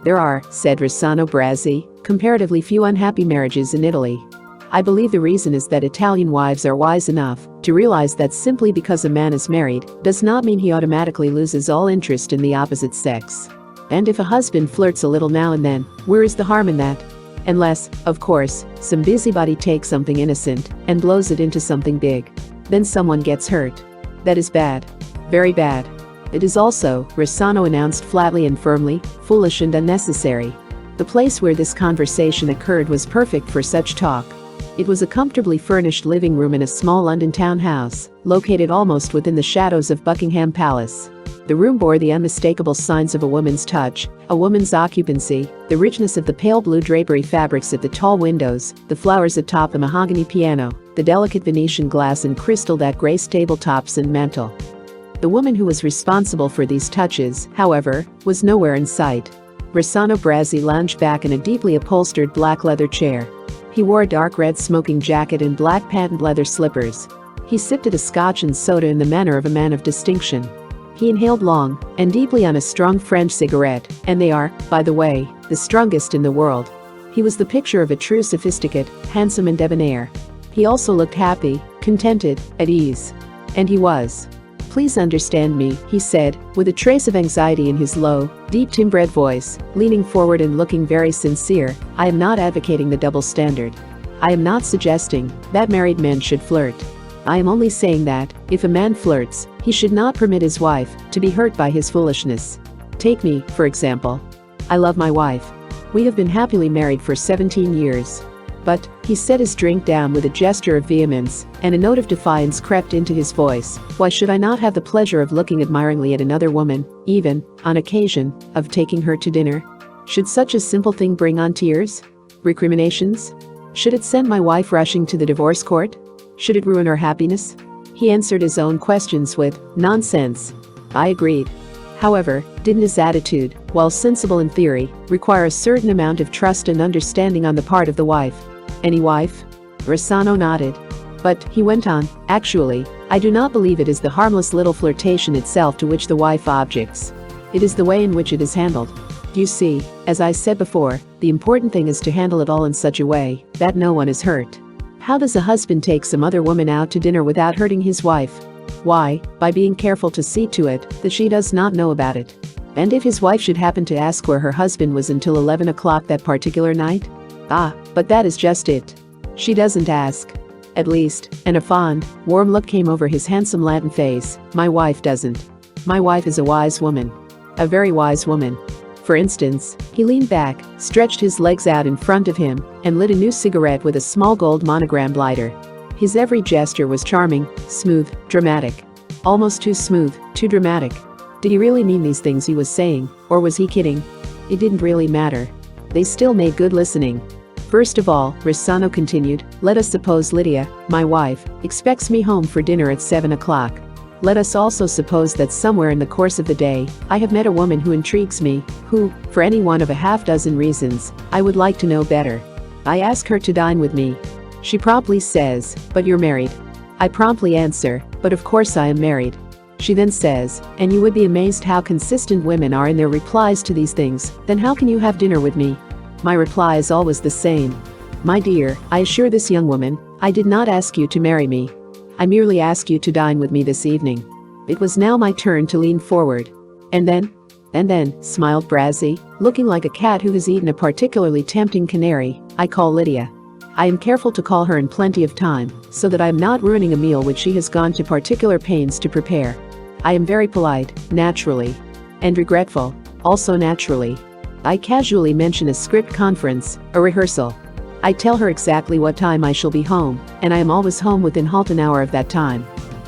There are, said Rossano Brazzi, comparatively few unhappy marriages in Italy. I believe the reason is that Italian wives are wise enough to realize that simply because a man is married does not mean he automatically loses all interest in the opposite sex. And if a husband flirts a little now and then, where is the harm in that? Unless, of course, some busybody takes something innocent and blows it into something big. Then someone gets hurt. That is bad. Very bad. It is also, Rossano announced flatly and firmly, foolish and unnecessary. The place where this conversation occurred was perfect for such talk. It was a comfortably furnished living room in a small London townhouse, located almost within the shadows of Buckingham Palace. The room bore the unmistakable signs of a woman's touch, a woman's occupancy, the richness of the pale blue drapery fabrics at the tall windows, the flowers atop the mahogany piano, the delicate Venetian glass and crystal that graced tabletops and mantel. The woman who was responsible for these touches, however, was nowhere in sight. Rossano Brazzi lounged back in a deeply upholstered black leather chair. He wore a dark red smoking jacket and black patent leather slippers. He sipped at a scotch and soda in the manner of a man of distinction. He inhaled long and deeply on a strong French cigarette, and they are, by the way, the strongest in the world. He was the picture of a true sophisticate, handsome and debonair. He also looked happy, contented, at ease. And he was. Please understand me, he said, with a trace of anxiety in his low, deep timbre voice, leaning forward and looking very sincere. I am not advocating the double standard. I am not suggesting that married men should flirt. I am only saying that, if a man flirts, he should not permit his wife to be hurt by his foolishness. Take me, for example. I love my wife. We have been happily married for 17 years. But, he set his drink down with a gesture of vehemence, and a note of defiance crept into his voice. Why should I not have the pleasure of looking admiringly at another woman, even, on occasion, of taking her to dinner? Should such a simple thing bring on tears? Recriminations? Should it send my wife rushing to the divorce court? Should it ruin her happiness? He answered his own questions with, nonsense. I agreed. However, didn't his attitude, while sensible in theory, require a certain amount of trust and understanding on the part of the wife? Any wife? Rossano nodded. But, he went on, actually, I do not believe it is the harmless little flirtation itself to which the wife objects. It is the way in which it is handled. You see, as I said before, the important thing is to handle it all in such a way that no one is hurt. How does a husband take some other woman out to dinner without hurting his wife? Why, by being careful to see to it that she does not know about it. And if his wife should happen to ask where her husband was until 11 o'clock that particular night? Ah, but that is just it. She doesn't ask. At least, and a fond, warm look came over his handsome Latin face. My wife doesn't. My wife is a wise woman. A very wise woman. For instance, he leaned back, stretched his legs out in front of him, and lit a new cigarette with a small gold monogrammed lighter. His every gesture was charming, smooth, dramatic. Almost too smooth, too dramatic. Did he really mean these things he was saying, or was he kidding? It didn't really matter. They still made good listening. First of all, Rossano continued, let us suppose Lydia, my wife, expects me home for dinner at 7 o'clock. Let us also suppose that somewhere in the course of the day, I have met a woman who intrigues me, who, for any one of a half-dozen reasons, I would like to know better. I ask her to dine with me. She promptly says, but you're married. I promptly answer, but of course I am married. She then says, and you would be amazed how consistent women are in their replies to these things, then how can you have dinner with me? My reply is always the same. My dear, I assure this young woman, I did not ask you to marry me. I merely ask you to dine with me this evening. It was now my turn to lean forward. And then, smiled Brazzi, looking like a cat who has eaten a particularly tempting canary, I call Lydia. I am careful to call her in plenty of time, so that I am not ruining a meal which she has gone to particular pains to prepare. I am very polite, naturally. And regretful, also naturally. I casually mention a script conference, a rehearsal. I tell her exactly what time I shall be home, and I am always home within half an hour of that time.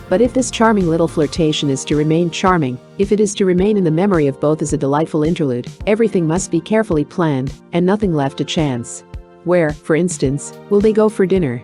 But if this charming little flirtation is to remain charming, if it is to remain in the memory of both as a delightful interlude, everything must be carefully planned, and nothing left to chance. Where, for instance, will they go for dinner?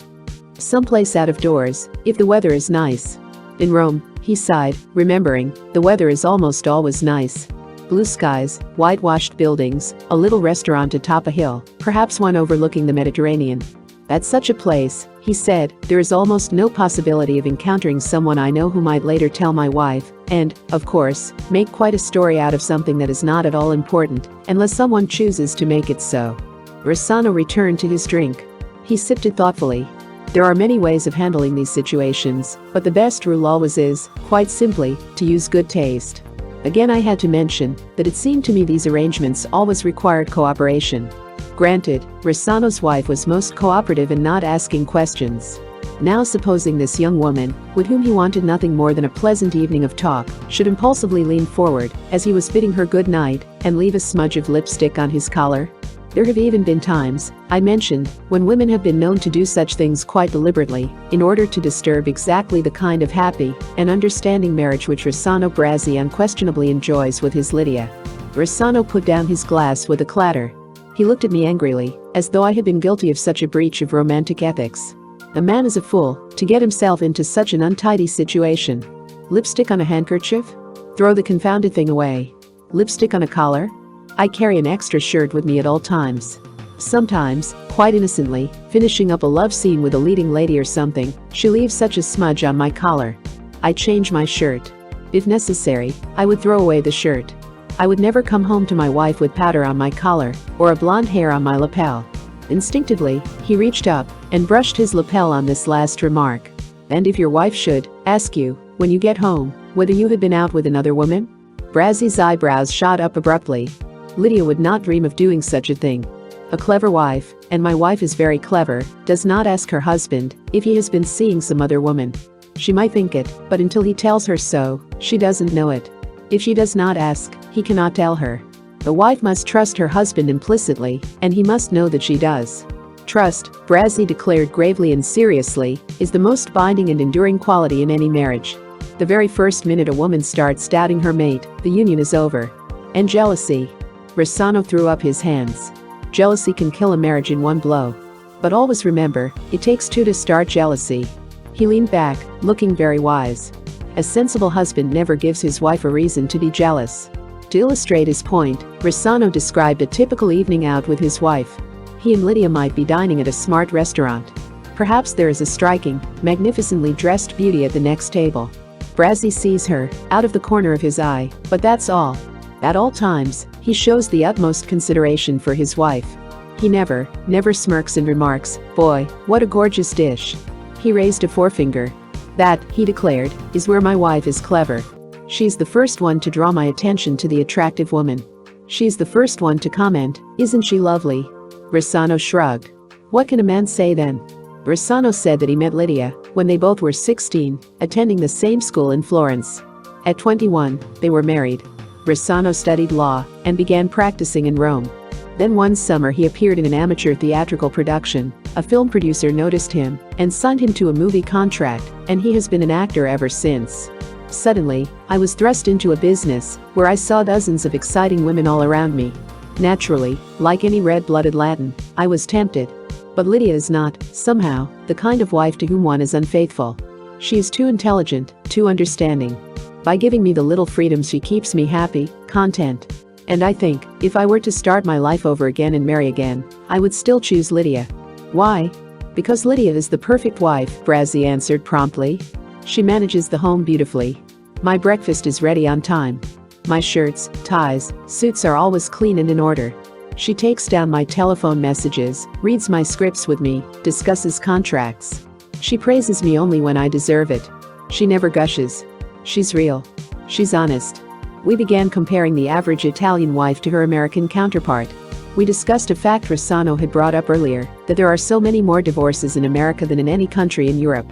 Someplace out of doors, if the weather is nice. In Rome, he sighed, remembering, the weather is almost always nice. Blue skies, whitewashed buildings, a little restaurant atop a hill, perhaps one overlooking the Mediterranean. At such a place, He said, "There is almost no possibility of encountering someone I know who might later tell my wife, and, of course, make quite a story out of something that is not at all important, unless someone chooses to make it so." Rossano returned to his drink. He sipped it thoughtfully. There are many ways of handling these situations, but the best rule always is, quite simply, to use good taste. Again, I had to mention that it seemed to me these arrangements always required cooperation. Granted, Rossano's wife was most cooperative in not asking questions. Now supposing this young woman, with whom he wanted nothing more than a pleasant evening of talk, should impulsively lean forward as he was bidding her good night and leave a smudge of lipstick on his collar? There have even been times, I mentioned, when women have been known to do such things quite deliberately, in order to disturb exactly the kind of happy and understanding marriage which Rossano Brazzi unquestionably enjoys with his Lydia. Rossano put down his glass with a clatter. He looked at me angrily, as though I had been guilty of such a breach of romantic ethics. A man is a fool to get himself into such an untidy situation. Lipstick on a handkerchief? Throw the confounded thing away. Lipstick on a collar? I carry an extra shirt with me at all times. Sometimes, quite innocently, finishing up a love scene with a leading lady or something, she leaves such a smudge on my collar. I change my shirt. If necessary, I would throw away the shirt. I would never come home to my wife with powder on my collar or a blonde hair on my lapel. Instinctively, he reached up and brushed his lapel on this last remark. "And if your wife should ask you, when you get home, whether you had been out with another woman?" Brazzi's eyebrows shot up abruptly. Lydia would not dream of doing such a thing. A clever wife, and my wife is very clever, does not ask her husband if he has been seeing some other woman. She might think it, but until he tells her so, she doesn't know it. If she does not ask, he cannot tell her. The wife must trust her husband implicitly, and he must know that she does. Trust, Brazzi declared gravely and seriously, is the most binding and enduring quality in any marriage. The very first minute a woman starts doubting her mate, the union is over. And jealousy. Rossano threw up his hands. Jealousy can kill a marriage in one blow. But always remember, it takes two to start jealousy. He leaned back, looking very wise. A sensible husband never gives his wife a reason to be jealous. To illustrate his point, Rossano described a typical evening out with his wife. He and Lydia might be dining at a smart restaurant. Perhaps there is a striking, magnificently dressed beauty at the next table. Brazzi sees her, out of the corner of his eye, but that's all. At all times, he shows the utmost consideration for his wife. He never smirks and remarks, "Boy, what a gorgeous dish." He raised a forefinger. "That," he declared, "is where my wife is clever. She's the first one to draw my attention to the attractive woman. She's the first one to comment, 'Isn't she lovely?'" Rossano shrugged. "What can a man say then?" Rossano said that he met Lydia when they both were 16, attending the same school in Florence. At 21, they were married. Rossano studied law and began practicing in Rome. Then one summer he appeared in an amateur theatrical production. A film producer noticed him and signed him to a movie contract, and he has been an actor ever since. Suddenly, I was thrust into a business where I saw dozens of exciting women all around me. Naturally, like any red-blooded Latin, I was tempted. But Lydia is not, somehow, the kind of wife to whom one is unfaithful. She is too intelligent, too understanding. By giving me the little freedoms she keeps me happy, content. And I think, if I were to start my life over again and marry again, I would still choose Lydia. Why? Because Lydia is the perfect wife, Brazzi answered promptly. She manages the home beautifully. My breakfast is ready on time. My shirts, ties, suits are always clean and in order. She takes down my telephone messages, reads my scripts with me, discusses contracts. She praises me only when I deserve it. She never gushes. She's real. She's honest. We began comparing the average Italian wife to her American counterpart. We discussed a fact Rossano had brought up earlier, that there are so many more divorces in America than in any country in Europe.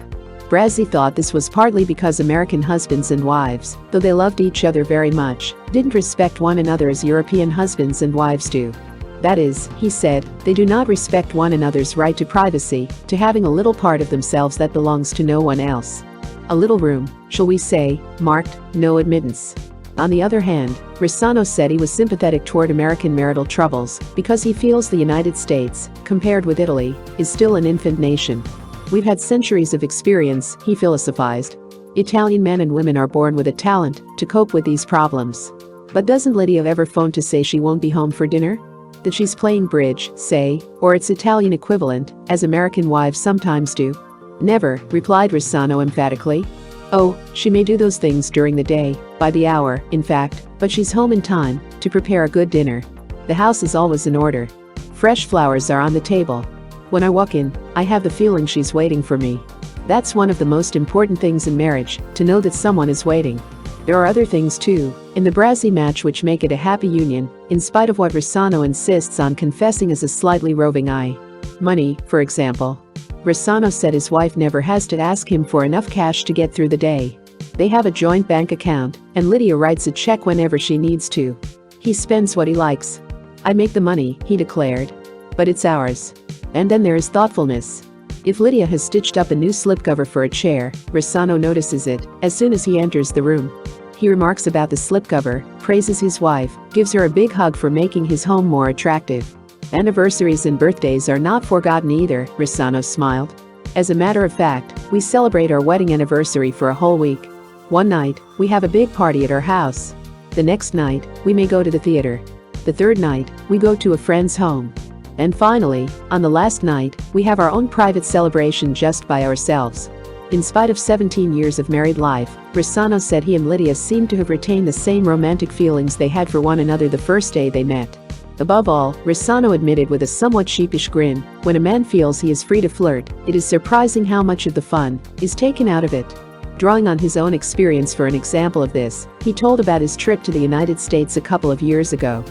Brazzi thought this was partly because American husbands and wives, though they loved each other very much, didn't respect one another as European husbands and wives do. That is, he said, they do not respect one another's right to privacy, to having a little part of themselves that belongs to no one else. A little room, shall we say, marked, no admittance. On the other hand, Rossano said he was sympathetic toward American marital troubles because he feels the United States, compared with Italy, is still an infant nation. We've had centuries of experience, he philosophized. Italian men and women are born with a talent to cope with these problems. But doesn't Lydia ever phone to say she won't be home for dinner? That she's playing bridge, say, or its Italian equivalent, as American wives sometimes do? Never, replied Rossano emphatically. Oh, she may do those things during the day, by the hour, in fact, but she's home in time to prepare a good dinner. The house is always in order. Fresh flowers are on the table. When I walk in, I have the feeling she's waiting for me. That's one of the most important things in marriage, to know that someone is waiting. There are other things too, in the Brazzi match which make it a happy union, in spite of what Rossano insists on confessing as a slightly roving eye. Money, for example. Rossano said his wife never has to ask him for enough cash to get through the day. They have a joint bank account, and Lydia writes a check whenever she needs to. He spends what he likes. I make the money, he declared. But it's ours. And then there is thoughtfulness. If Lydia has stitched up a new slipcover for a chair, Rossano notices it as soon as he enters the room. He remarks about the slipcover, praises his wife, gives her a big hug for making his home more attractive. Anniversaries and birthdays are not forgotten either, Rossano smiled. As a matter of fact, we celebrate our wedding anniversary for a whole week. One night, we have a big party at our house. The next night, we may go to the theater. The third night, we go to a friend's home. And finally, on the last night, we have our own private celebration just by ourselves. In spite of 17 years of married life, Rossano said he and Lydia seemed to have retained the same romantic feelings they had for one another the first day they met. Above all, Rossano admitted with a somewhat sheepish grin, when a man feels he is free to flirt, it is surprising how much of the fun is taken out of it. Drawing on his own experience for an example of this, he told about his trip to the United States a couple of years ago.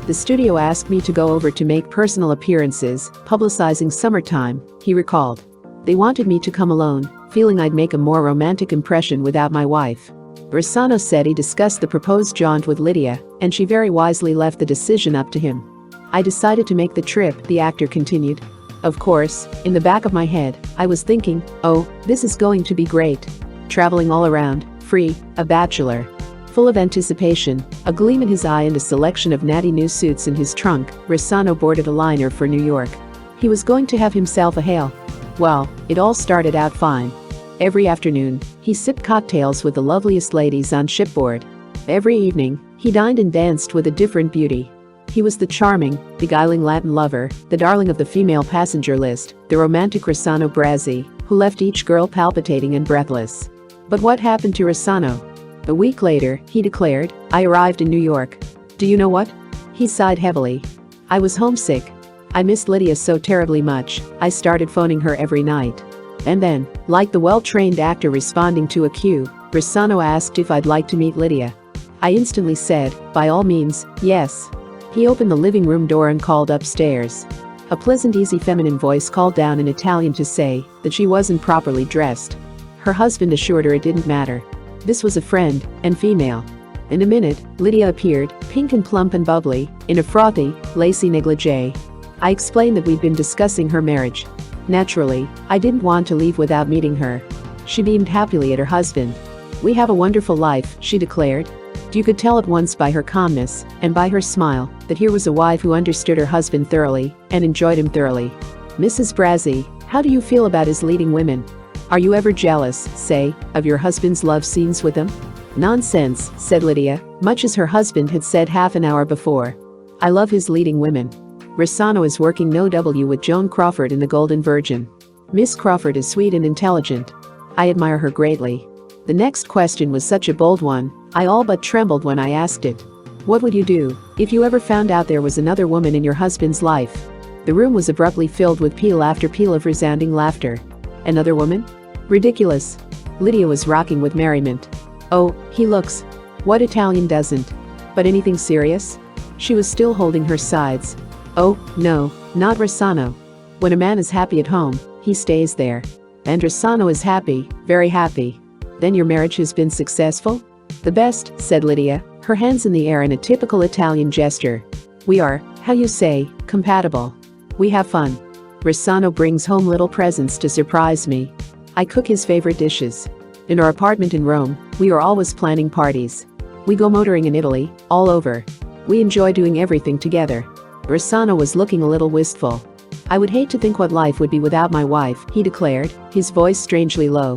The studio asked me to go over to make personal appearances, publicizing summertime, he recalled. They wanted me to come alone, feeling I'd make a more romantic impression without my wife. Rossano said he discussed the proposed jaunt with Lydia, and she very wisely left the decision up to him. I decided to make the trip, the actor continued. Of course, in the back of my head, I was thinking, oh, this is going to be great. Traveling all around, free, a bachelor. Full of anticipation, a gleam in his eye and a selection of natty new suits in his trunk, Rossano boarded a liner for New York. He was going to have himself a hail. Well, it all started out fine. Every afternoon, he sipped cocktails with the loveliest ladies on shipboard. Every evening, he dined and danced with a different beauty. He was the charming, beguiling Latin lover, the darling of the female passenger list, the romantic Rossano Brazzi, who left each girl palpitating and breathless. But what happened to Rossano? A week later, he declared, I arrived in New York. Do you know what? He sighed heavily. I was homesick. I missed Lydia so terribly much, I started phoning her every night. And then, like the well-trained actor responding to a cue, Rossano asked if I'd like to meet Lydia. I instantly said, by all means, yes. He opened the living room door and called upstairs. A pleasant, easy feminine voice called down in Italian to say that she wasn't properly dressed. Her husband assured her it didn't matter. This was a friend, and female. In a minute, Lydia appeared, pink and plump and bubbly, in a frothy, lacy negligee. I explained that we'd been discussing her marriage. Naturally, I didn't want to leave without meeting her. She beamed happily at her husband. We have a wonderful life, she declared. You could tell at once by her calmness, and by her smile, that here was a wife who understood her husband thoroughly, and enjoyed him thoroughly. Mrs. Brazzi, how do you feel about his leading women? Are you ever jealous, say, of your husband's love scenes with them? Nonsense, said Lydia, much as her husband had said half an hour before. I love his leading women. Rossano is working No. W with Joan Crawford in The Golden Virgin. Miss Crawford is sweet and intelligent. I admire her greatly. The next question was such a bold one, I all but trembled when I asked it. What would you do if you ever found out there was another woman in your husband's life? The room was abruptly filled with peal after peal of resounding laughter. Another woman? Ridiculous. Lydia was rocking with merriment. Oh, he looks. What Italian doesn't? But anything serious? She was still holding her sides. Oh, no, not Rossano. When a man is happy at home, he stays there. And Rossano is happy, very happy. Then your marriage has been successful? The best, said Lydia, her hands in the air in a typical Italian gesture. We are, how you say, compatible. We have fun. Rossano brings home little presents to surprise me. I cook his favorite dishes. In our apartment in Rome, we are always planning parties. We go motoring in Italy, all over. We enjoy doing everything together. Rossano was looking a little wistful. I would hate to think what life would be without my wife, he declared, his voice strangely low.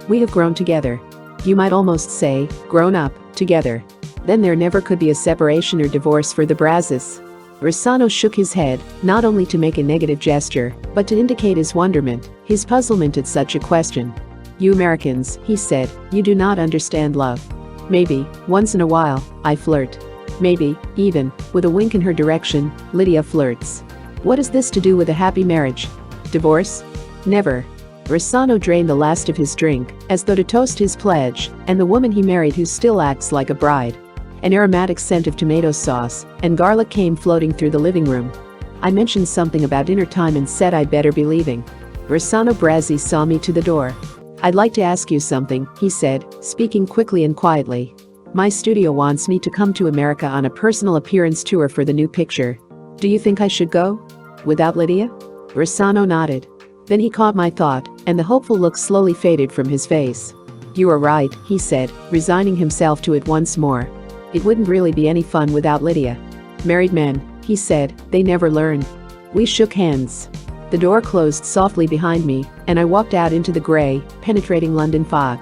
We have grown together. You might almost say, grown up, together. Then there never could be a separation or divorce for the Brazzis. Rossano shook his head, not only to make a negative gesture, but to indicate his wonderment, his puzzlement at such a question. "You Americans," he said, "you do not understand love. Maybe, once in a while, I flirt. Maybe, even, with a wink in her direction, Lydia flirts. What has this to do with a happy marriage? Divorce? Never." Rossano drained the last of his drink, as though to toast his pledge, and the woman he married who still acts like a bride. An aromatic scent of tomato sauce and garlic came floating through the living room. I mentioned something about dinner time and said I'd better be leaving. Rossano Brazzi saw me to the door. "I'd like to ask you something," he said, speaking quickly and quietly. "My studio wants me to come to America on a personal appearance tour for the new picture. Do you think I should go? Without Lydia?" Rossano nodded. Then he caught my thought, and the hopeful look slowly faded from his face. "You are right," he said, resigning himself to it once more. "It wouldn't really be any fun without Lydia. Married men," he said, "they never learn." We shook hands. The door closed softly behind me, and I walked out into the gray, penetrating London fog.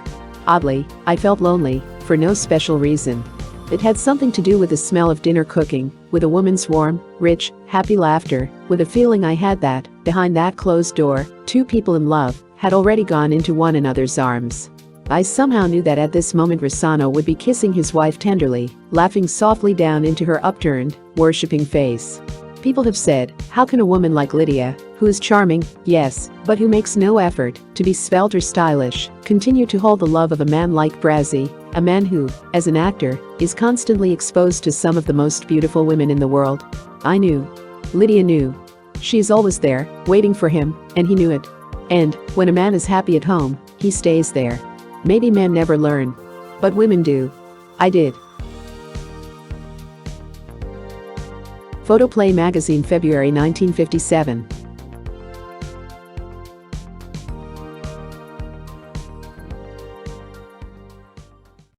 Oddly, I felt lonely, for no special reason. It had something to do with the smell of dinner cooking, with a woman's warm, rich, happy laughter, with a feeling I had that, behind that closed door, two people in love had already gone into one another's arms. I somehow knew that at this moment Rossano would be kissing his wife tenderly, laughing softly down into her upturned, worshipping face. People have said, how can a woman like Lydia, who is charming, yes, but who makes no effort to be svelte or stylish, continue to hold the love of a man like Brazzi, a man who, as an actor, is constantly exposed to some of the most beautiful women in the world? I knew. Lydia knew. She is always there, waiting for him, and he knew it. And, when a man is happy at home, he stays there. Maybe men never learn. But women do. I did. Photoplay magazine, February 1957.